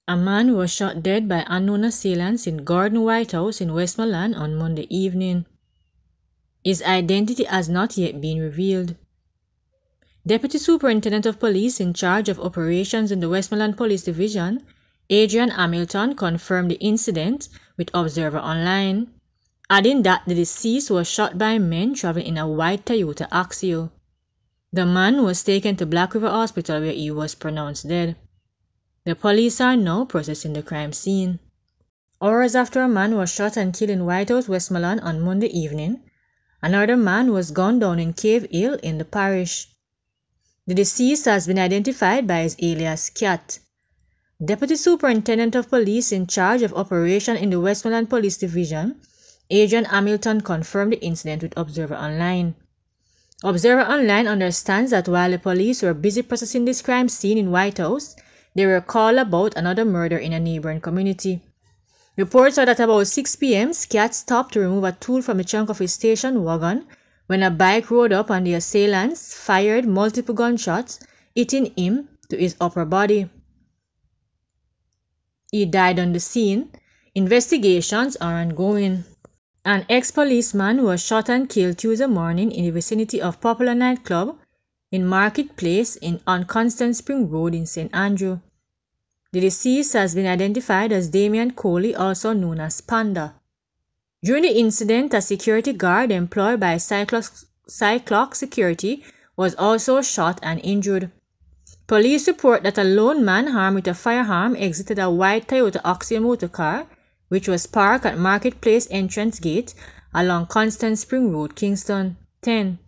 A man was shot dead by unknown assailants in Gordon White House in Westmoreland on Monday evening. His identity has not yet been revealed. Deputy Superintendent of Police in charge of operations in the Westmoreland Police Division, Adrian Hamilton, confirmed the incident with Observer Online, adding that the deceased was shot by men traveling in a white Toyota Axio. The man was taken to Black River Hospital where he was pronounced dead. The police are now processing the crime scene. Hours after a man was shot and killed in White House, Westmoreland on Monday evening, another man was gunned down in Cave Hill in the parish. The deceased has been identified by his alias Cat. Deputy Superintendent of Police in charge of operation in the Westmoreland Police Division, Adrian Hamilton, confirmed the incident with Observer Online. Observer Online understands that while the police were busy processing this crime scene in White House, they were called about another murder in a neighboring community. Reports are that about 6 p.m., Cat stopped to remove a tool from the trunk of his station wagon when a bike rode up and the assailants fired multiple gunshots, hitting him to his upper body. He died on the scene. Investigations are ongoing. An ex-policeman was shot and killed Tuesday morning in the vicinity of Popular Nightclub in Marketplace on Constant Spring Road in St. Andrew. The deceased has been identified as Damion, also known as Panda. During the incident, a security guard employed by Cyclox Security was also shot and injured. Police report that a lone man armed with a firearm exited a white Toyota Axio motorcar, which was parked at Marketplace entrance gate along Constant Spring Road, Kingston 10.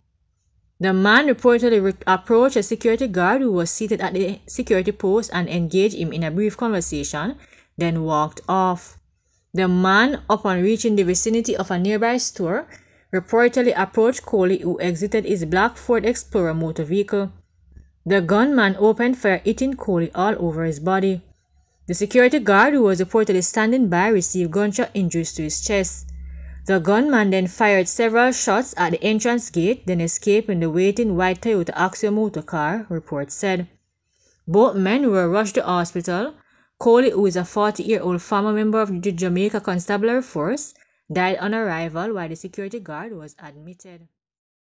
The man reportedly approached a security guard who was seated at the security post and engaged him in a brief conversation, then walked off. The man, upon reaching the vicinity of a nearby store, reportedly approached Coley, who exited his black Ford Explorer motor vehicle. The gunman opened fire, hitting Coley all over his body. The security guard, who was reportedly standing by, received gunshot injuries to his chest. The gunman then fired several shots at the entrance gate, then escaped in the waiting white Toyota Axio motorcar, reports said. Both men were rushed to hospital. Coley, who is a 40-year-old former member of the Jamaica Constabulary Force, died on arrival while the security guard was admitted.